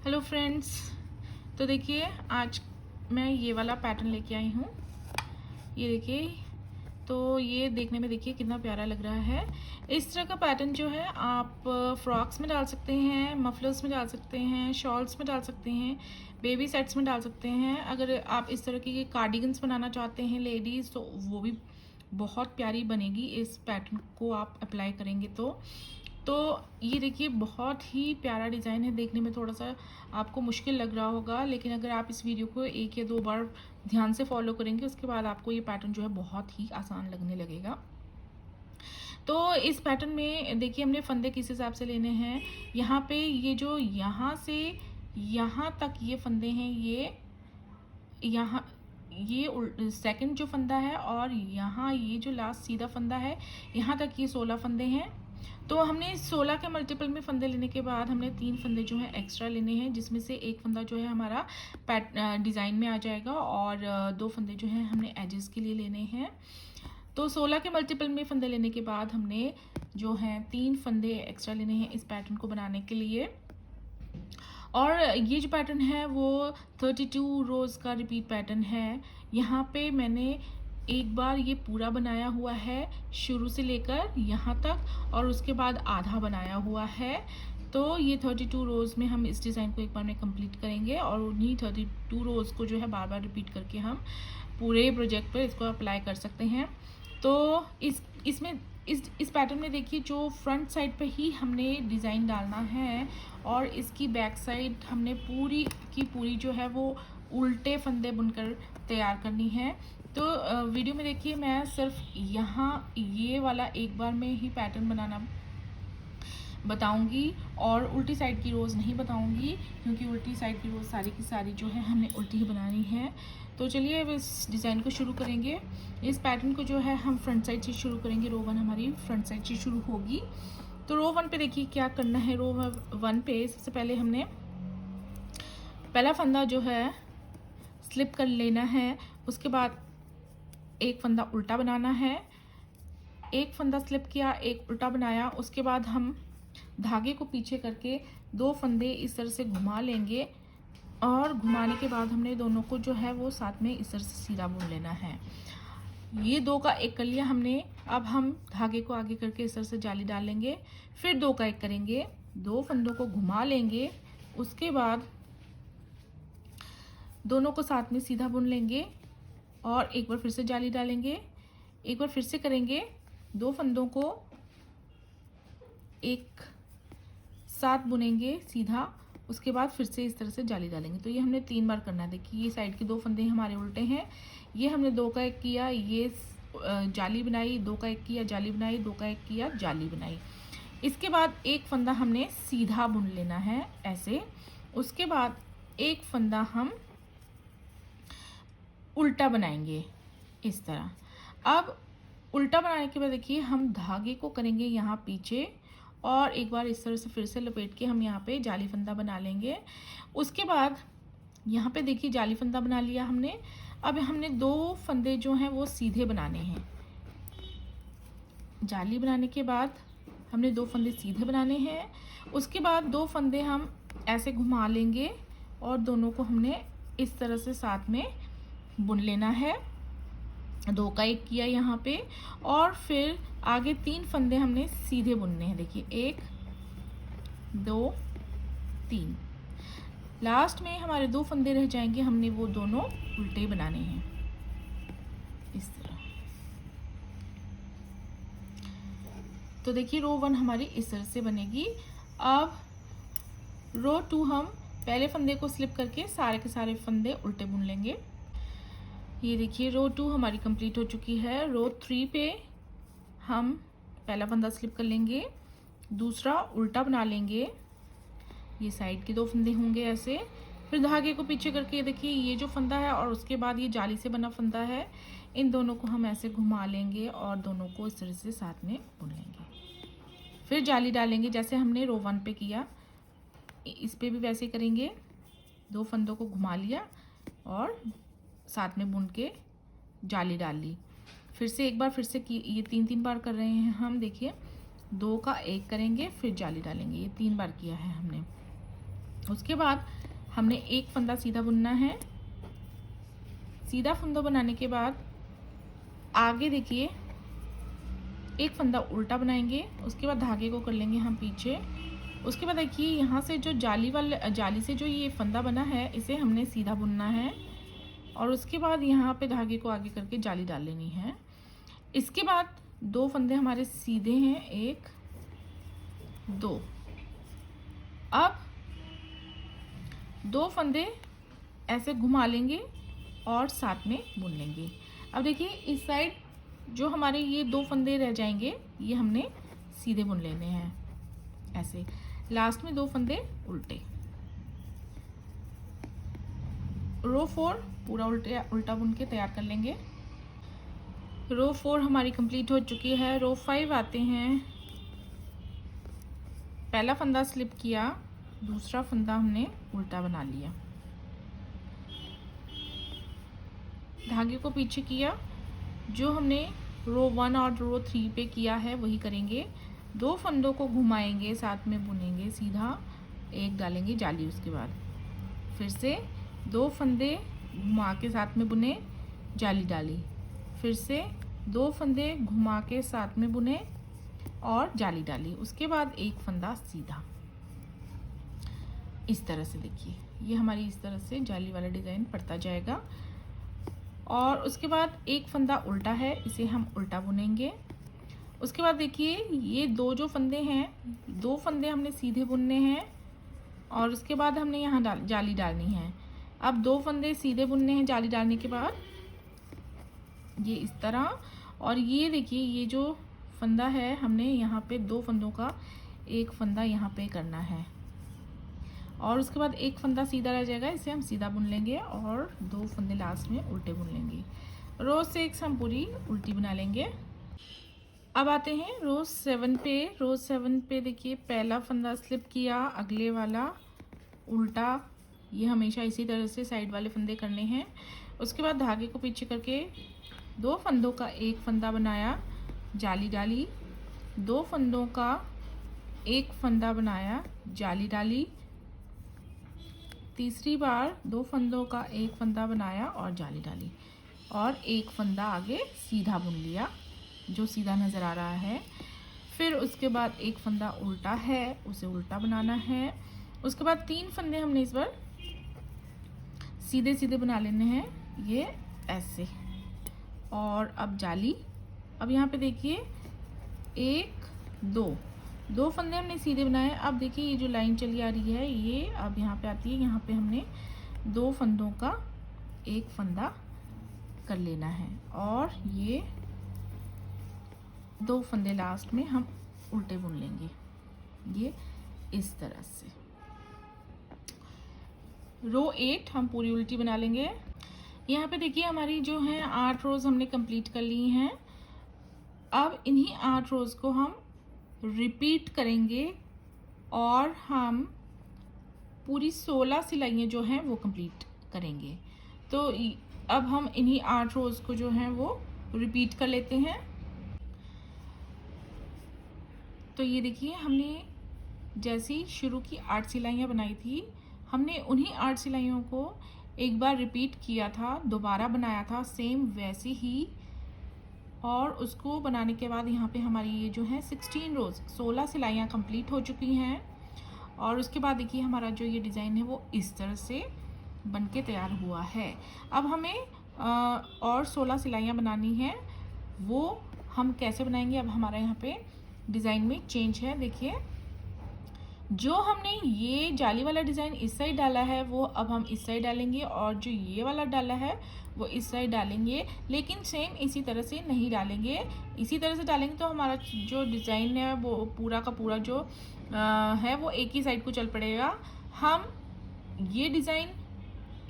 Hello friends, तो देखिए आज मैं ये वाला पैटर्न लेके आई हूँ। ये देखिए, तो ये देखने में देखिए कितना प्यारा लग रहा है। इस तरह का पैटर्न जो है आप फ्रॉक्स में डाल सकते हैं, मफलर्स में डाल सकते हैं, शॉल्स में डाल सकते हैं, बेबी सेट्स में डाल सकते हैं। अगर आप इस तरह की कार्डिगन्स बनाना चाहते हैं लेडीज़, तो वो भी बहुत प्यारी बनेगी इस पैटर्न को आप अप्लाई करेंगे तो ये देखिए बहुत ही प्यारा डिज़ाइन है। देखने में थोड़ा सा आपको मुश्किल लग रहा होगा, लेकिन अगर आप इस वीडियो को 1 या 2 बार ध्यान से फॉलो करेंगे, उसके बाद आपको ये पैटर्न जो है बहुत ही आसान लगने लगेगा। तो इस पैटर्न में देखिए हमने फंदे किस हिसाब से लेने हैं। यहाँ पे ये जो यहाँ से यहाँ तक ये फंदे हैं, यहाँ ये सेकंड जो फंदा है, और यहाँ ये जो लास्ट सीधा फंदा है, यहाँ तक ये 16 फंदे हैं। तो हमने 16 के मल्टीपल में फंदे लेने के बाद हमने 3 फंदे जो हैं एक्स्ट्रा लेने हैं, जिसमें से एक फंदा जो है हमारा डिज़ाइन में आ जाएगा, और 2 फंदे जो हैं हमने एजेस के लिए लेने हैं। तो 16 के मल्टीपल में फंदे लेने के बाद हमने जो हैं 3 फंदे एक्स्ट्रा लेने हैं इस पैटर्न को बनाने के लिए। और ये जो पैटर्न है वो 32 रोज़ का रिपीट पैटर्न है। यहाँ पे मैंने एक बार ये पूरा बनाया हुआ है शुरू से लेकर यहाँ तक, और उसके बाद आधा बनाया हुआ है। तो ये 32 रोज़ में हम इस डिज़ाइन को एक बार में कंप्लीट करेंगे, और उन्हीं 32 रोज़ को जो है बार बार रिपीट करके हम पूरे प्रोजेक्ट पर इसको अप्लाई कर सकते हैं। तो इस पैटर्न में देखिए जो फ्रंट साइड पे ही हमने डिज़ाइन डालना है, और इसकी बैक साइड हमने पूरी की पूरी जो है वो उल्टे फंदे बुनकर तैयार करनी है। तो वीडियो में देखिए मैं सिर्फ यहाँ ये वाला एक बार में ही पैटर्न बनाना बताऊंगी, और उल्टी साइड की रोज़ नहीं बताऊंगी, क्योंकि उल्टी साइड की रोज़ सारी की सारी जो है हमने उल्टी ही बनानी है। तो चलिए अब इस डिज़ाइन को शुरू करेंगे। इस पैटर्न को जो है हम फ्रंट साइड से शुरू करेंगे। रो 1 हमारी फ्रंट साइड से शुरू होगी। तो रो 1 पे देखिए क्या करना है। रो 1 पे सबसे पहले हमने पहला फंदा जो है स्लिप कर लेना है, उसके बाद एक फंदा उल्टा बनाना है। एक फंदा स्लिप किया, एक उल्टा बनाया, उसके बाद हम धागे को पीछे करके 2 फंदे इस तरह से घुमा लेंगे, और घुमाने के बाद हमने दोनों को जो है वो साथ में इस तरह से सीधा बुन लेना है। ये 2 का 1 कर लिया हमने। अब हम धागे को आगे करके इस तरह से जाली डालेंगे, फिर 2 का 1 करेंगे, 2 फंदों को घुमा लेंगे, उसके बाद दोनों को साथ में सीधा बुन लेंगे, और एक बार फिर से जाली डालेंगे, एक बार फिर से करेंगे, 2 फंदों को एक साथ बुनेंगे सीधा, उसके बाद फिर से इस तरह से जाली डालेंगे। तो ये हमने 3 बार करना है। देखिए ये साइड के 2 फंदे हमारे उल्टे हैं। ये हमने 2 का 1 किया, ये जाली बनाई, 2 का 1 किया, जाली बनाई, 2 का 1 किया, जाली बनाई। इसके बाद एक फंदा हमने सीधा बुन लेना है ऐसे। उसके बाद एक फंदा हम उल्टा बनाएंगे इस तरह। अब उल्टा बनाने के बाद देखिए हम धागे को करेंगे यहाँ पीछे, और एक बार इस तरह से फिर से लपेट के हम यहाँ पे जाली फंदा बना लेंगे। उसके बाद यहाँ पे देखिए जाली फंदा बना लिया हमने। अब हमने 2 फंदे जो हैं वो सीधे बनाने हैं। जाली बनाने के बाद हमने 2 फंदे सीधे बनाने हैं। उसके बाद 2 फंदे हम ऐसे घुमा लेंगे, और दोनों को हमने इस तरह से साथ में बुन लेना है। 2 का 1 किया यहाँ पे, और फिर आगे 3 फंदे हमने सीधे बुनने हैं। देखिए 1 2 3, लास्ट में हमारे 2 फंदे रह जाएंगे, हमने वो दोनों उल्टे बनाने हैं इस तरह। तो देखिए रो 1 हमारी इस तरह से बनेगी। अब रो 2 हम पहले फंदे को स्लिप करके सारे के सारे फंदे उल्टे बुन लेंगे। ये देखिए रो 2 हमारी कंप्लीट हो चुकी है। रो 3 पे हम पहला फंदा स्लिप कर लेंगे, दूसरा उल्टा बना लेंगे, ये साइड के 2 फंदे होंगे ऐसे, फिर धागे को पीछे करके देखिए ये जो फंदा है और उसके बाद ये जाली से बना फंदा है, इन दोनों को हम ऐसे घुमा लेंगे और दोनों को इस तरह से साथ में बुन लेंगे। फिर जाली डालेंगे जैसे हमने रो 1 पे किया, इस पे भी वैसे करेंगे। 2 फंदों को घुमा लिया और साथ में बुन के जाली डाल ली। फिर से एक बार फिर से की, ये 3 बार कर रहे हैं हम। देखिए 2 का 1 करेंगे, फिर जाली डालेंगे, ये 3 बार किया है हमने। उसके बाद हमने एक फंदा सीधा बुनना है। सीधा फंदा बनाने के बाद आगे देखिए एक फंदा उल्टा बनाएंगे, उसके बाद धागे को कर लेंगे हम पीछे। उसके बाद देखिए यहाँ से जो जाली से जो ये फंदा बना है इसे हमने सीधा बुनना है और उसके बाद यहाँ पे धागे को आगे करके जाली डाल लेनी है। इसके बाद दो फंदे हमारे सीधे हैं, एक दो। अब दो फंदे ऐसे घुमा लेंगे और साथ में बुन लेंगे। अब देखिए इस साइड जो हमारे ये दो फंदे रह जाएंगे ये हमने सीधे बुन लेने हैं ऐसे। लास्ट में दो फंदे उल्टे। रो 4 पूरा उल्टा बुन के तैयार कर लेंगे। रो 4 हमारी कंप्लीट हो चुकी है। रो 5 आते हैं। पहला फंदा स्लिप किया, दूसरा फंदा हमने उल्टा बना लिया, धागे को पीछे किया। जो हमने रो 1 और रो 3 पे किया है वही करेंगे। दो फंदों को घुमाएंगे, साथ में बुनेंगे सीधा, एक डालेंगे जाली। उसके बाद फिर से दो फंदे घुमा के साथ में बुने, जाली डाली। फिर से दो फंदे घुमा के साथ में बुने और जाली डाली। उसके बाद एक फंदा सीधा। इस तरह से देखिए ये हमारी इस तरह से जाली वाला डिज़ाइन पड़ता जाएगा। और उसके बाद एक फंदा उल्टा है, इसे हम उल्टा बुनेंगे। उसके बाद देखिए ये दो जो फंदे हैं, दो फंदे हमने सीधे बुनने हैं और उसके बाद हमने यहाँ जाली डालनी है। अब दो फंदे सीधे बुनने हैं जाली डालने के बाद, ये इस तरह। और ये देखिए ये जो फंदा है हमने यहाँ पे दो फंदों का एक फंदा यहाँ पे करना है और उसके बाद एक फंदा सीधा रह जाएगा, इसे हम सीधा बुन लेंगे और दो फंदे लास्ट में उल्टे बुन लेंगे। रो 6 हम पूरी उल्टी बना लेंगे। अब आते हैं रो 7 पे। रो 7 पे देखिए पहला फंदा स्लिप किया, अगले वाला उल्टा। ये हमेशा इसी तरह से साइड वाले फंदे करने हैं। उसके बाद धागे को पीछे करके दो फंदों का एक फंदा बनाया, जाली डाली। दो फंदों का एक फंदा बनाया, जाली डाली। तीसरी बार दो फंदों का एक फंदा बनाया और जाली डाली और एक फंदा आगे सीधा बुन लिया जो सीधा नज़र आ रहा है। फिर उसके बाद एक फंदा उल्टा है, उसे उल्टा बनाना है। उसके बाद तीन फंदे हमने इस बार सीधे सीधे बना लेने हैं, ये ऐसे। और अब जाली। अब यहाँ पे देखिए एक दो फंदे हमने सीधे बनाए। अब देखिए ये जो लाइन चली आ रही है ये अब यहाँ पे आती है। यहाँ पे हमने दो फंदों का एक फंदा कर लेना है और ये दो फंदे लास्ट में हम उल्टे बुन लेंगे, ये इस तरह से। रो 8 हम पूरी उल्टी बना लेंगे। यहाँ पे देखिए हमारी जो है 8 रोज़ हमने कंप्लीट कर ली हैं। अब इन्हीं 8 रोज़ को हम रिपीट करेंगे और हम पूरी 16 सिलाइयाँ जो हैं वो कंप्लीट करेंगे। तो अब हम इन्हीं 8 रोज़ को जो हैं वो रिपीट कर लेते हैं। तो ये देखिए हमने जैसे ही शुरू की 8 सिलाइयाँ बनाई थी, हमने उन्हीं 8 सिलाइयों को एक बार रिपीट किया था, दोबारा बनाया था सेम वैसे ही। और उसको बनाने के बाद यहाँ पे हमारी ये जो है 16 रोज़ 16 सिलाइयाँ कंप्लीट हो चुकी हैं। और उसके बाद देखिए हमारा जो ये डिज़ाइन है वो इस तरह से बन के तैयार हुआ है। अब हमें और 16 सिलाइयाँ बनानी हैं। वो हम कैसे बनाएंगे, अब हमारा यहाँ पे डिज़ाइन में चेंज है। देखिए जो हमने ये जाली वाला डिज़ाइन इस साइड डाला है वो अब हम इस साइड डालेंगे और जो ये वाला डाला है वो इस साइड डालेंगे, लेकिन सेम इसी तरह से नहीं डालेंगे। इसी तरह से डालेंगे तो हमारा जो डिज़ाइन है वो पूरा का पूरा जो है वो एक ही साइड को चल पड़ेगा। हम ये डिज़ाइन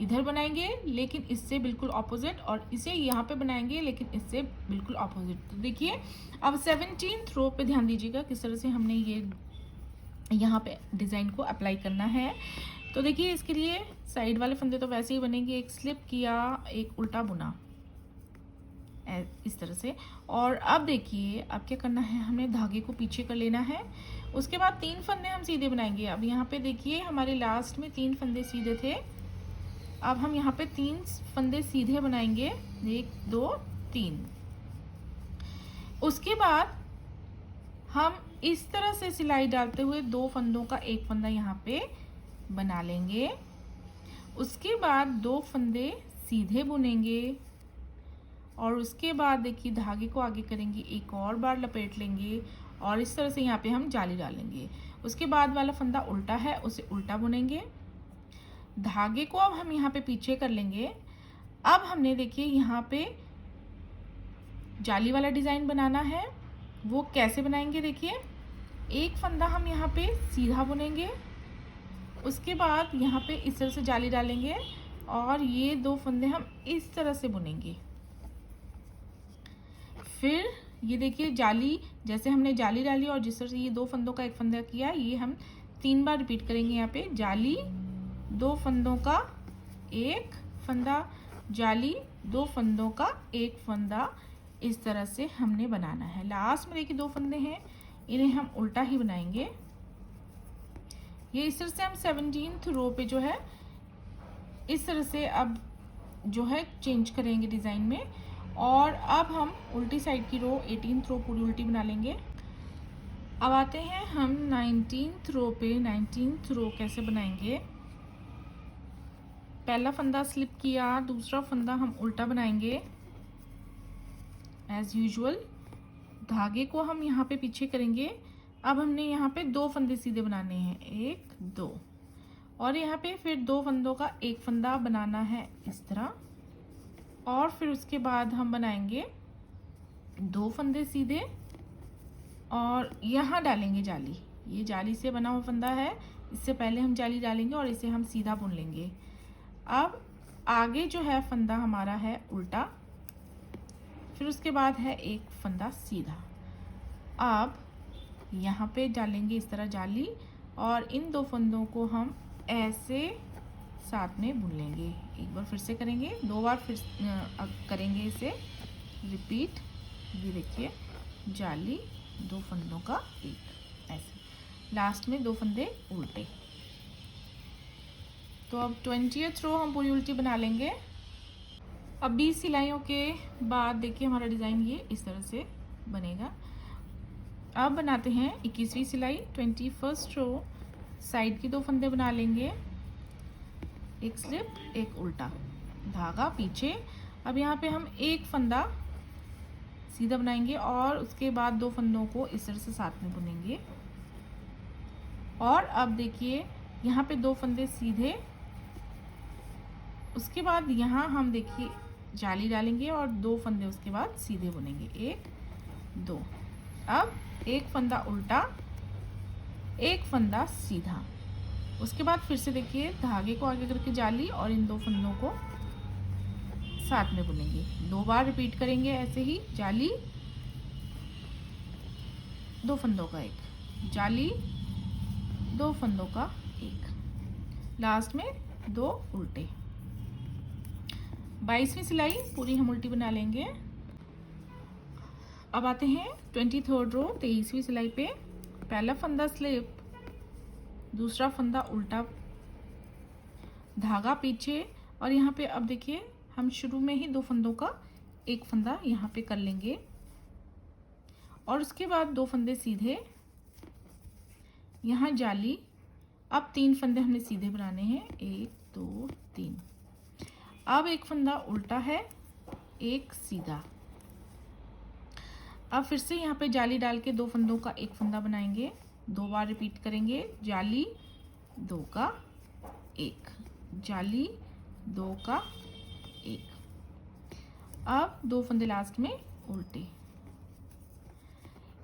इधर बनाएंगे लेकिन इससे बिल्कुल ऑपोजिट, और इसे यहाँ पे बनाएंगे लेकिन इससे बिल्कुल ऑपोजिट। तो देखिए अब 17th रो पे ध्यान दीजिएगा किस तरह से हमने ये यहाँ पे डिज़ाइन को अप्लाई करना है। तो देखिए इसके लिए साइड वाले फंदे तो वैसे ही बनेंगे, एक स्लिप किया एक उल्टा बुना इस तरह से। और अब देखिए अब क्या करना है, हमें धागे को पीछे कर लेना है उसके बाद 3 फंदे हम सीधे बनाएंगे। अब यहाँ पे देखिए हमारे लास्ट में 3 फंदे सीधे थे, अब हम यहाँ पे 3 फंदे सीधे बनाएंगे, 1 2 3। उसके बाद हम इस तरह से सिलाई डालते हुए 2 फंदों का एक फंदा यहाँ पे बना लेंगे। उसके बाद 2 फंदे सीधे बुनेंगे और उसके बाद देखिए धागे को आगे करेंगे, एक और बार लपेट लेंगे और इस तरह से यहाँ पे हम जाली डालेंगे। उसके बाद वाला फंदा उल्टा है, उसे उल्टा बुनेंगे। धागे को अब हम यहाँ पे पीछे कर लेंगे। अब हमने देखिए यहाँ पे जाली वाला डिज़ाइन बनाना है, वो कैसे बनाएंगे देखिए। एक फंदा हम यहाँ पे सीधा बुनेंगे, उसके बाद यहाँ पे इस तरह से जाली डालेंगे और ये 2 फंदे हम इस तरह से बुनेंगे। फिर ये देखिए जाली, जैसे हमने जाली डाली और जिस तरह से ये 2 फंदों का एक फंदा किया, ये हम 3 बार रिपीट करेंगे। यहाँ पे जाली, 2 फंदों का एक फंदा, जाली, 2 फंदों का एक फंदा, इस तरह से हमने बनाना है। लास्ट में देखिए 2 फंदे हैं, इन्हें हम उल्टा ही बनाएंगे। ये इस तरह से हम 17th रो पे जो है इस तरह से अब जो है चेंज करेंगे डिज़ाइन में। और अब हम उल्टी साइड की रो 18th रो पूरी उल्टी बना लेंगे। अब आते हैं हम 19th रो पे। 19th रो कैसे बनाएंगे, पहला फंदा स्लिप किया, दूसरा फंदा हम उल्टा बनाएंगे एज यूजुअल। धागे को हम यहाँ पे पीछे करेंगे। अब हमने यहाँ पे 2 फंदे सीधे बनाने हैं, 1 2, और यहाँ पे फिर 2 फंदों का एक फंदा बनाना है इस तरह। और फिर उसके बाद हम बनाएंगे 2 फंदे सीधे और यहाँ डालेंगे जाली। ये जाली से बना हुआ फंदा है, इससे पहले हम जाली डालेंगे और इसे हम सीधा बुन लेंगे। अब आगे जो है फंदा हमारा है उल्टा, फिर उसके बाद है एक फंदा सीधा। अब यहाँ पे डालेंगे इस तरह जाली और इन 2 फंदों को हम ऐसे साथ में बुन लेंगे। एक बार फिर से करेंगे, 2 बार फिर करेंगे इसे रिपीट। ये देखिए जाली, 2 फंदों का एक, ऐसे लास्ट में 2 फंदे उल्टे। तो अब 20th रो हम पूरी उल्टी बना लेंगे। अब 20 सिलाइयों के बाद देखिए हमारा डिज़ाइन ये इस तरह से बनेगा। अब बनाते हैं 21वीं सिलाई। 21st रो साइड की 2 फंदे बना लेंगे, एक स्लिप एक उल्टा, धागा पीछे। अब यहाँ पे हम एक फंदा सीधा बनाएंगे और उसके बाद 2 फंदों को इस तरह से साथ में बुनेंगे। और अब देखिए यहाँ पे 2 फंदे सीधे, उसके बाद यहाँ हम देखिए जाली डालेंगे और 2 फंदे उसके बाद सीधे बुनेंगे, 1 2। अब एक फंदा उल्टा, एक फंदा सीधा, उसके बाद फिर से देखिए धागे को आगे करके जाली और इन 2 फंदों को साथ में बुनेंगे। 2 बार रिपीट करेंगे ऐसे ही, जाली, 2 फंदों का एक, जाली, 2 फंदों का एक, लास्ट में 2 उल्टे। 22वीं सिलाई पूरी हम उल्टी बना लेंगे। अब आते हैं 23rd रो 23वीं सिलाई पे। पहला फंदा स्लिप, दूसरा फंदा उल्टा, धागा पीछे। और यहाँ पे अब देखिए हम शुरू में ही 2 फंदों का एक फंदा यहाँ पे कर लेंगे और उसके बाद 2 फंदे सीधे, यहाँ जाली। अब 3 फंदे हमने सीधे बनाने हैं, 1 2 3। अब एक फंदा उल्टा है, एक सीधा। अब फिर से यहाँ पे जाली डाल के 2 फंदों का एक फंदा बनाएंगे, 2 बार रिपीट करेंगे, जाली, 2 का एक, जाली, 2 का एक। अब 2 फंदे लास्ट में उल्टे।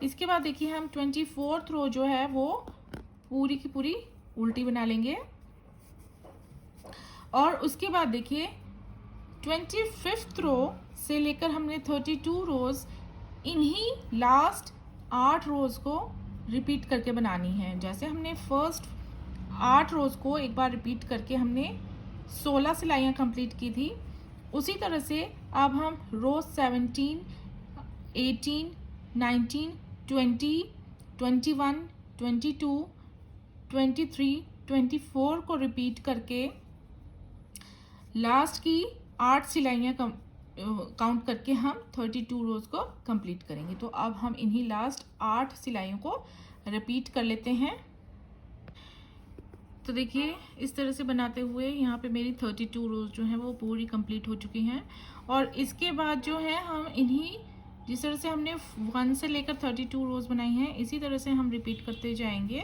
इसके बाद देखिए हम 24th रो जो है वो पूरी की पूरी उल्टी बना लेंगे। और उसके बाद देखिए 25th रो से लेकर हमने 32 रोज़ इन्हीं लास्ट 8 रोज़ को रिपीट करके बनानी है। जैसे हमने फर्स्ट 8 रोज़ को एक बार रिपीट करके हमने 16 सिलाइयाँ कंप्लीट की थी, उसी तरह से अब हम रोज़ 17, 18, 19, 20, 21, 22, 23, 24 को रिपीट करके लास्ट की 8 सिलाइयाँ काउंट करके हम 32 रोज़ को कंप्लीट करेंगे। तो अब हम इन्हीं लास्ट 8 सिलाइयों को रिपीट कर लेते हैं। तो देखिए इस तरह से बनाते हुए यहाँ पे मेरी 32 रोज़ जो हैं वो पूरी कंप्लीट हो चुकी हैं। और इसके बाद जो है हम इन्हीं, जिस तरह से हमने 1 से लेकर 32 रोज़ बनाई हैं, इसी तरह से हम रिपीट करते जाएंगे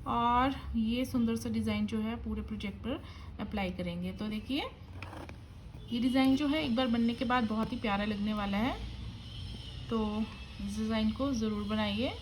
और ये सुंदर सा डिज़ाइन जो है पूरे प्रोजेक्ट पर अप्लाई करेंगे। तो देखिए ये डिज़ाइन जो है एक बार बनने के बाद बहुत ही प्यारा लगने वाला है, तो इस डिज़ाइन को ज़रूर बनाइए।